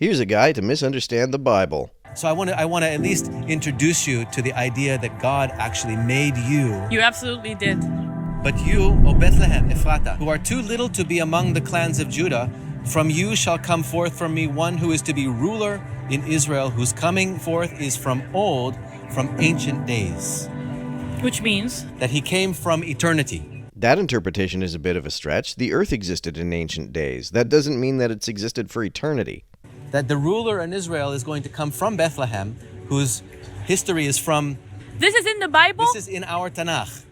Here's a guy to misunderstand the Bible. So I want to at least introduce you to the idea that God actually made you. You absolutely did. But you, O Bethlehem, Ephrata, who are too little to be among the clans of Judah, from you shall come forth from me one who is to be ruler in Israel, whose coming forth is from old, from ancient days. Which means? That he came from eternity. That interpretation is a bit of a stretch. The earth existed in ancient days. That doesn't mean that it's existed for eternity. That the ruler in Israel is going to come from Bethlehem, whose history is from... This is in the Bible? This is in our Tanakh.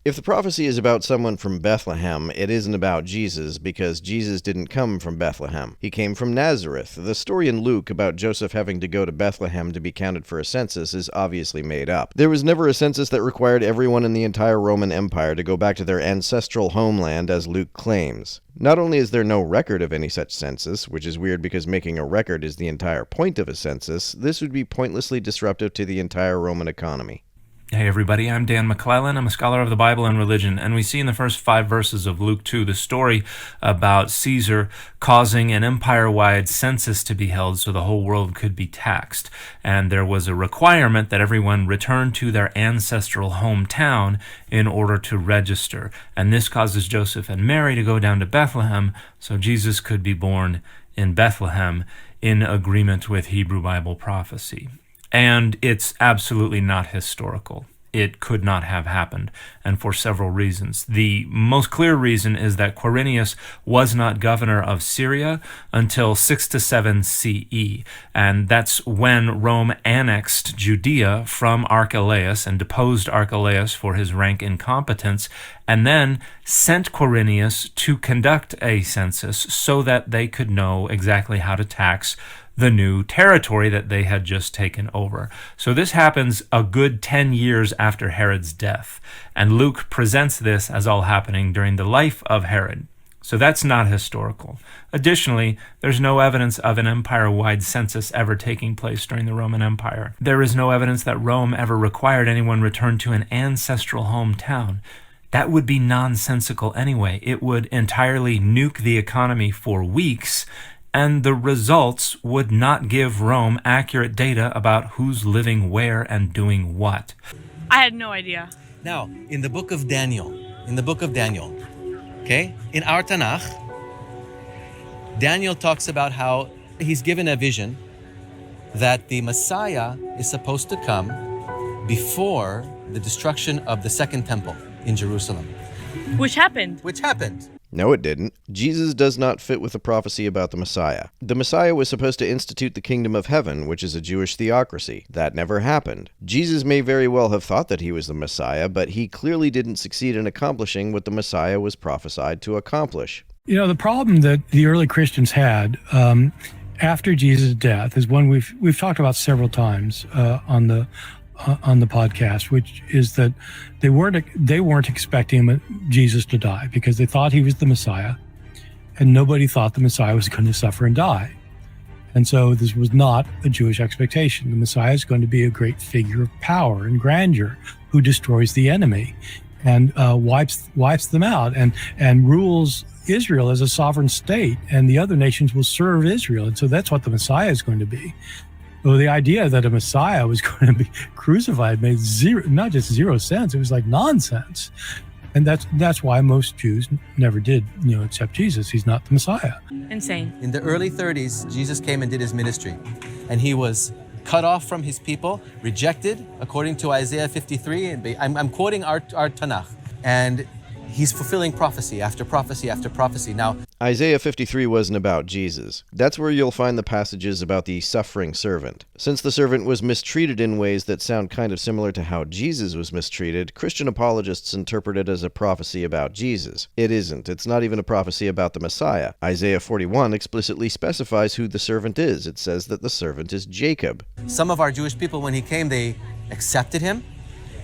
If the prophecy is about someone from Bethlehem, it isn't about Jesus, because Jesus didn't come from Bethlehem. He came from Nazareth. The story in Luke about Joseph having to go to Bethlehem to be counted for a census is obviously made up. There was never a census that required everyone in the entire Roman Empire to go back to their ancestral homeland, as Luke claims. Not only is there no record of any such census, which is weird because making a record is the entire point of a census, this would be pointlessly disruptive to the entire Roman economy. Hey everybody, I'm Dan McClellan. I'm a scholar of the Bible and religion, and we see in the first 5 verses of Luke 2 the story about Caesar causing an empire-wide census to be held so the whole world could be taxed. And there was a requirement that everyone return to their ancestral hometown in order to register. And this causes Joseph and Mary to go down to Bethlehem so Jesus could be born in Bethlehem in agreement with Hebrew Bible prophecy. And it's absolutely not historical. It could not have happened, and for several reasons. The most clear reason is that Quirinius was not governor of Syria until 6 to 7 CE, and that's when Rome annexed Judea from Archelaus and deposed Archelaus for his rank incompetence, and then sent Quirinius to conduct a census so that they could know exactly how to tax the new territory that they had just taken over. So this happens a good 10 years after Herod's death, and Luke presents this as all happening during the life of Herod. So that's not historical. Additionally, there's no evidence of an empire-wide census ever taking place during the Roman Empire. There is no evidence that Rome ever required anyone return to an ancestral hometown. That would be nonsensical anyway. It would entirely nuke the economy for weeks, and the results would not give Rome accurate data about who's living where and doing what. I had no idea. Now, in the book of Daniel, okay, in our Tanakh, Daniel talks about how he's given a vision that the Messiah is supposed to come before the destruction of the Second Temple in Jerusalem. Which happened. No, it didn't. Jesus does not fit with the prophecy about the Messiah. The Messiah was supposed to institute the kingdom of heaven, which is a Jewish theocracy. That never happened. Jesus may very well have thought that he was the Messiah, but he clearly didn't succeed in accomplishing what the Messiah was prophesied to accomplish. You know, the problem that the early Christians had after Jesus' death is one we've talked about several times on the podcast, which is that they weren't expecting Jesus to die because they thought he was the Messiah, and nobody thought the Messiah was going to suffer and die. And so this was not a Jewish expectation. The Messiah is going to be a great figure of power and grandeur who destroys the enemy and wipes them out and rules Israel as a sovereign state, and the other nations will serve Israel. And so that's what the Messiah is going to be. Well, the idea that a Messiah was going to be crucified made not just zero sense, it was like nonsense. And that's why most Jews never did, accept Jesus. He's not the Messiah. Insane. In the early 30s, Jesus came and did his ministry, and he was cut off from his people, rejected, according to Isaiah 53. And I'm quoting our Tanakh, and he's fulfilling prophecy after prophecy after prophecy. Now, Isaiah 53 wasn't about Jesus. That's where you'll find the passages about the suffering servant. Since the servant was mistreated in ways that sound kind of similar to how Jesus was mistreated, Christian apologists interpret it as a prophecy about Jesus. It isn't. It's not even a prophecy about the Messiah. Isaiah 41 explicitly specifies who the servant is. It says that the servant is Jacob. Some of our Jewish people, when he came, they accepted him,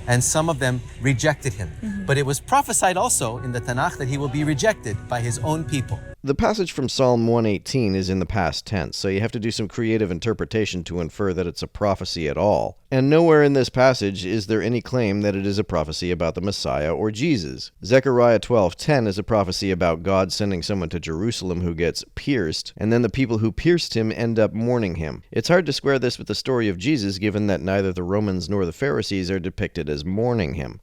and some of them rejected him. Mm-hmm. But it was prophesied also in the Tanakh that he will be rejected by his own people. The passage from Psalm 118 is in the past tense, so you have to do some creative interpretation to infer that it's a prophecy at all. And nowhere in this passage is there any claim that it is a prophecy about the Messiah or Jesus. Zechariah 12:10 is a prophecy about God sending someone to Jerusalem who gets pierced, and then the people who pierced him end up mourning him. It's hard to square this with the story of Jesus, given that neither the Romans nor the Pharisees are depicted as mourning him.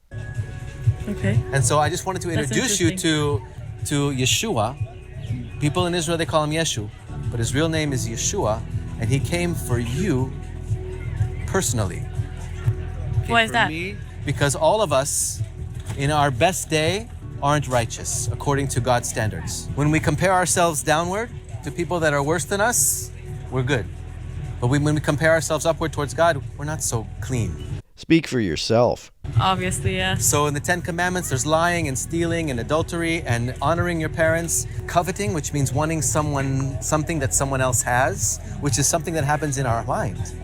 Okay. And so I just wanted to That's introduce you to Yeshua. People in Israel, they call him Yeshu, but his real name is Yeshua, and he came for you personally. Why is that? Because all of us, in our best day, aren't righteous according to God's standards. When we compare ourselves downward to people that are worse than us, we're good. But when we compare ourselves upward towards God, we're not so clean. Speak for yourself. Obviously, yeah. So in the 10 Commandments, there's lying and stealing and adultery and honoring your parents, coveting, which means wanting something that someone else has, which is something that happens in our mind.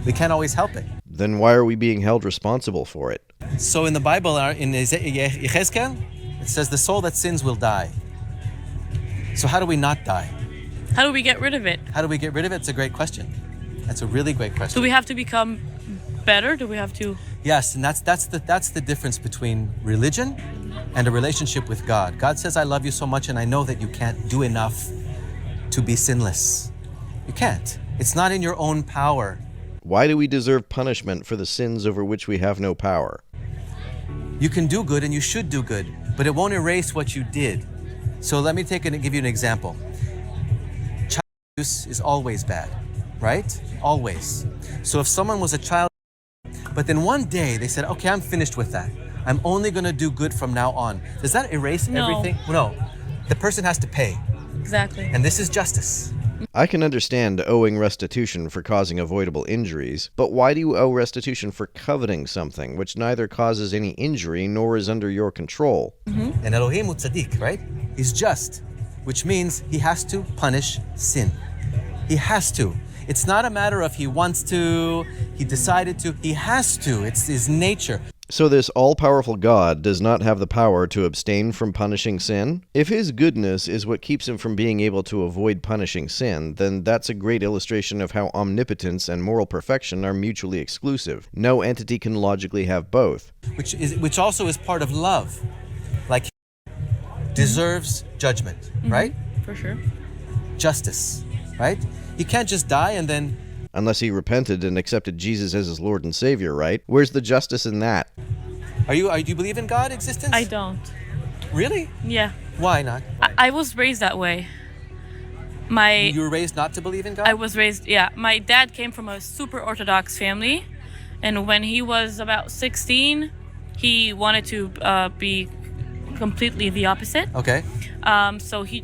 We can't always help it. Then why are we being held responsible for it? So in the Bible, in Yechezkel, it says the soul that sins will die. So how do we not die? How do we get rid of it? How do we get rid of it? It's a great question. That's a really great question. Do we have to become better? Do we have to? Yes, and that's the difference between religion and a relationship with God. God says, I love you so much and I know that you can't do enough to be sinless. You can't. It's not in your own power. Why do we deserve punishment for the sins over which we have no power? You can do good and you should do good, but it won't erase what you did. So let me give you an example. Child abuse is always bad, right? Always. So if someone was a child, but then one day they said, okay, I'm finished with that. I'm only going to do good from now on. Does that erase everything? No. The person has to pay. Exactly. And this is justice. I can understand owing restitution for causing avoidable injuries, but why do you owe restitution for coveting something which neither causes any injury nor is under your control? Mm-hmm. And Elohim tzaddik, right? He's just, which means he has to punish sin. He has to. It's not a matter of he wants to, he decided to, he has to. It's his nature. So this all-powerful God does not have the power to abstain from punishing sin? If his goodness is what keeps him from being able to avoid punishing sin, then that's a great illustration of how omnipotence and moral perfection are mutually exclusive. No entity can logically have both. Which also is part of love. Like, deserves judgment, right? For sure. Justice, right? He can't just die and then... Unless he repented and accepted Jesus as his Lord and Savior, right? Where's the justice in that? Do you believe in God existence? I don't. Really? Yeah. Why not? I was raised that way. You were raised not to believe in God? I was raised, yeah. My dad came from a super Orthodox family, and when he was about 16, he wanted to be completely the opposite. Okay. So he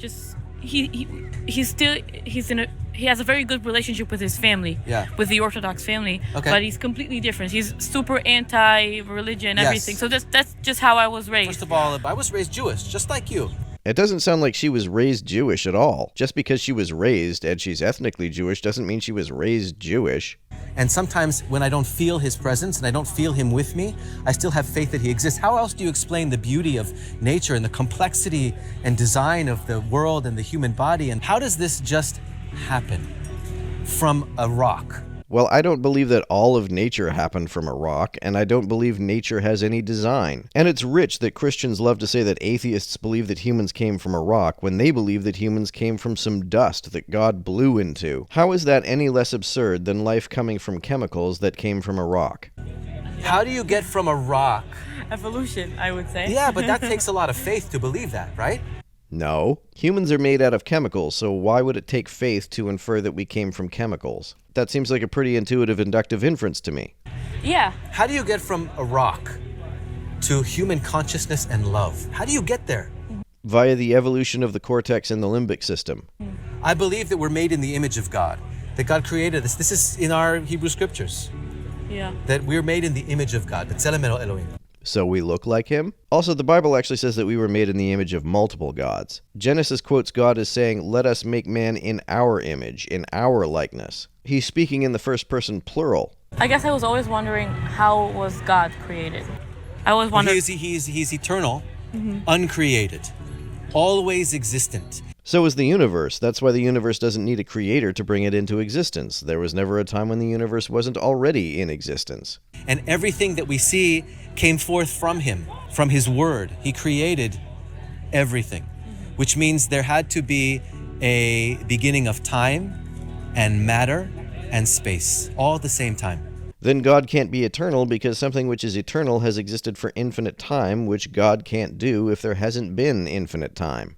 has a very good relationship with his family, with the Orthodox family, but he's completely different. He's super anti-religion, everything. So that's just how I was raised. First of all, I was raised Jewish, just like you. It doesn't sound like she was raised Jewish at all. Just because she was raised and she's ethnically Jewish doesn't mean she was raised Jewish. And sometimes when I don't feel his presence and I don't feel him with me, I still have faith that he exists. How else do you explain the beauty of nature and the complexity and design of the world and the human body? And how does this just happen from a rock? Well, I don't believe that all of nature happened from a rock, and I don't believe nature has any design. And it's rich that Christians love to say that atheists believe that humans came from a rock when they believe that humans came from some dust that God blew into. How is that any less absurd than life coming from chemicals that came from a rock? How do you get from a rock? Evolution, I would say. Yeah, but that takes a lot of faith to believe that, right? No. Humans are made out of chemicals, so why would it take faith to infer that we came from chemicals? That seems like a pretty intuitive inductive inference to me. Yeah. How do you get from a rock to human consciousness and love? How do you get there? Via the evolution of the cortex and the limbic system. I believe that we're made in the image of God, that God created us. This is in our Hebrew scriptures. Yeah. That we're made in the image of God. B'Tselem Elohim. So we look like him? Also, the Bible actually says that we were made in the image of multiple gods. Genesis quotes God as saying, "Let us make man in our image, in our likeness." He's speaking in the first person plural. I guess I was always wondering, how was God created? I always wondered. He's eternal, uncreated, always existent. So is the universe. That's why the universe doesn't need a creator to bring it into existence. There was never a time when the universe wasn't already in existence. And everything that we see came forth from him, from his word. He created everything, which means there had to be a beginning of time and matter and space, all at the same time. Then God can't be eternal because something which is eternal has existed for infinite time, which God can't do if there hasn't been infinite time.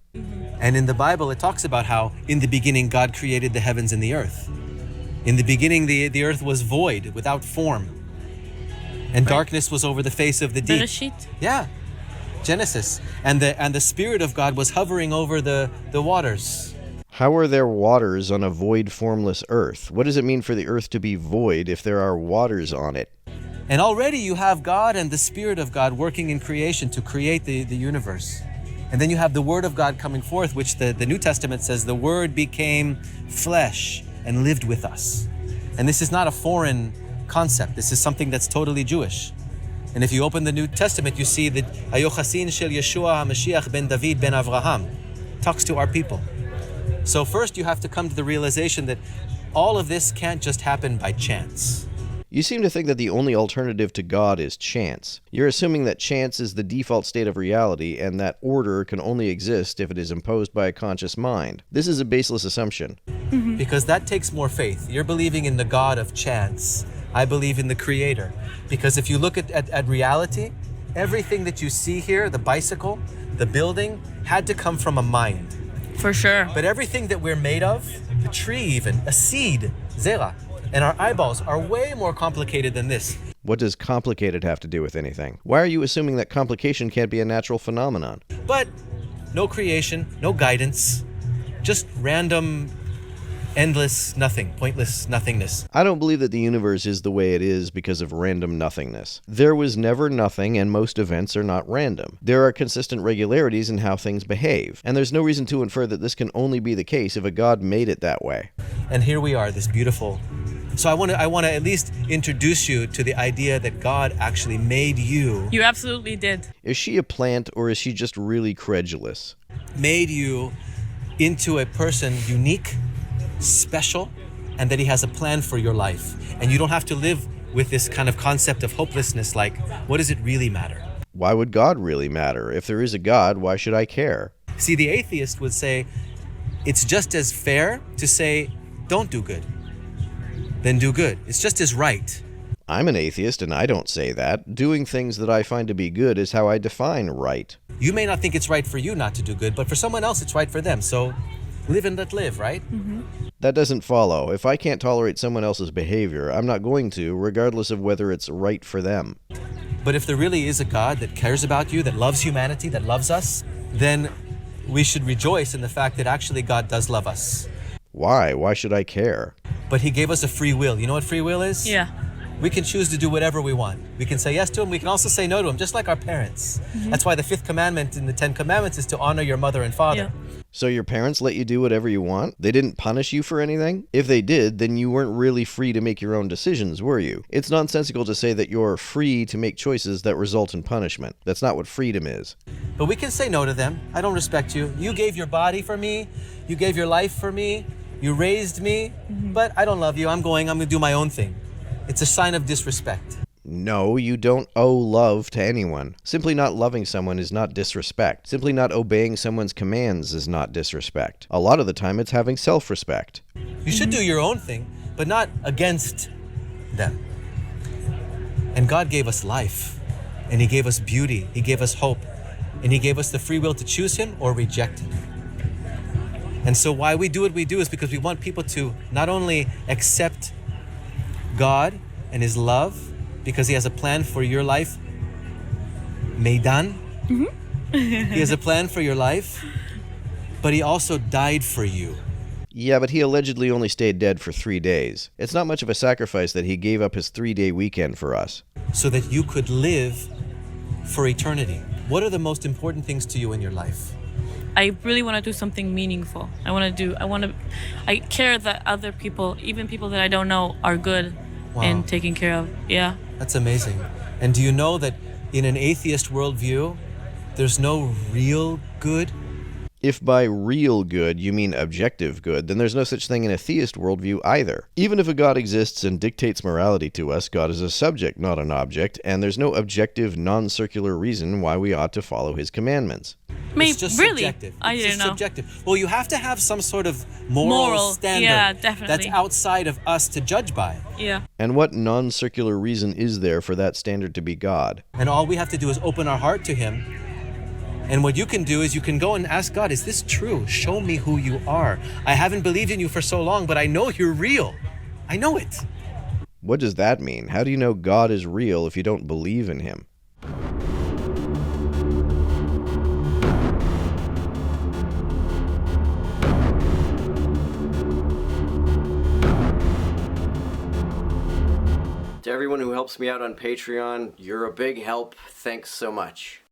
And in the Bible, it talks about how in the beginning God created the heavens and the earth. In the beginning, the earth was void, without form. And darkness was over the face of the deep. Bereshit. Yeah, Genesis. And the Spirit of God was hovering over the waters. How are there waters on a void, formless earth? What does it mean for the earth to be void if there are waters on it? And already you have God and the Spirit of God working in creation to create the universe. And then you have the Word of God coming forth, which the New Testament says the Word became flesh and lived with us. And this is not a foreign concept. This is something that's totally Jewish. And if you open the New Testament, you see that Ayochasin shel Yeshua HaMashiach ben David ben Avraham talks to our people. So first you have to come to the realization that all of this can't just happen by chance. You seem to think that the only alternative to God is chance. You're assuming that chance is the default state of reality and that order can only exist if it is imposed by a conscious mind. This is a baseless assumption. Because that takes more faith. You're believing in the God of chance. I believe in the Creator. Because if you look at reality, everything that you see here, the bicycle, the building, had to come from a mind. For sure. But everything that we're made of, the tree even, a seed, zera, and our eyeballs are way more complicated than this. What does complicated have to do with anything? Why are you assuming that complication can't be a natural phenomenon? But no creation, no guidance, just random, endless nothing, pointless nothingness. I don't believe that the universe is the way it is because of random nothingness. There was never nothing, and most events are not random. There are consistent regularities in how things behave, and there's no reason to infer that this can only be the case if a God made it that way. And here we are, this beautiful. So I want to at least introduce you to the idea that God actually made you. You absolutely did. Is she a plant, or is she just really credulous? Made you into a person unique, special, and that he has a plan for your life. And you don't have to live with this kind of concept of hopelessness, like, what does it really matter? Why would God really matter? If there is a God, why should I care? See, the atheist would say, it's just as fair to say, don't do good, then do good. It's just as right. I'm an atheist, and I don't say that. Doing things that I find to be good is how I define right. You may not think it's right for you not to do good, but for someone else, it's right for them. So live and let live, right? Mm-hmm. That doesn't follow. If I can't tolerate someone else's behavior, I'm not going to, regardless of whether it's right for them. But if there really is a God that cares about you, that loves humanity, that loves us, then we should rejoice in the fact that actually God does love us. Why? Why should I care? But he gave us a free will. You know what free will is? Yeah. We can choose to do whatever we want. We can say yes to him. We can also say no to him, just like our parents. Mm-hmm. That's why the 5th commandment in the 10 commandments is to honor your mother and father. Yeah. So your parents let you do whatever you want? They didn't punish you for anything? If they did, then you weren't really free to make your own decisions, were you? It's nonsensical to say that you're free to make choices that result in punishment. That's not what freedom is. But we can say no to them. I don't respect you. You gave your body for me. You gave your life for me. You raised me. But I don't love you. I'm going to do my own thing. It's a sign of disrespect. No, you don't owe love to anyone. Simply not loving someone is not disrespect. Simply not obeying someone's commands is not disrespect. A lot of the time, it's having self-respect. You should do your own thing, but not against them. And God gave us life, and he gave us beauty, he gave us hope, and he gave us the free will to choose him or reject him. And so why we do what we do is because we want people to not only accept God and his love, because he has a plan for your life, Meidan. He has a plan for your life, but he also died for you. Yeah, but he allegedly only stayed dead for 3 days. It's not much of a sacrifice that he gave up his 3-day weekend for us. So that you could live for eternity. What are the most important things to you in your life? I really want to do something meaningful. I care that other people, even people that I don't know, are good and taken care of. Yeah. That's amazing. And do you know that in an atheist worldview, there's no real good? If by real good you mean objective good, then there's no such thing in a theist worldview either. Even if a God exists and dictates morality to us, God is a subject, not an object, and there's no objective, non-circular reason why we ought to follow his commandments. Maybe, It's just really? subjective. I It's didn't just know. subjective. Well, you have to have some sort of moral standard yeah, definitely. that's outside of us to judge by. Yeah. And what non-circular reason is there for that standard to be God? And all we have to do is open our heart to him. And what you can do is you can go and ask God, is this true? Show me who you are. I haven't believed in you for so long, but I know you're real. I know it. What does that mean? How do you know God is real if you don't believe in him? To everyone who helps me out on Patreon, you're a big help. Thanks so much.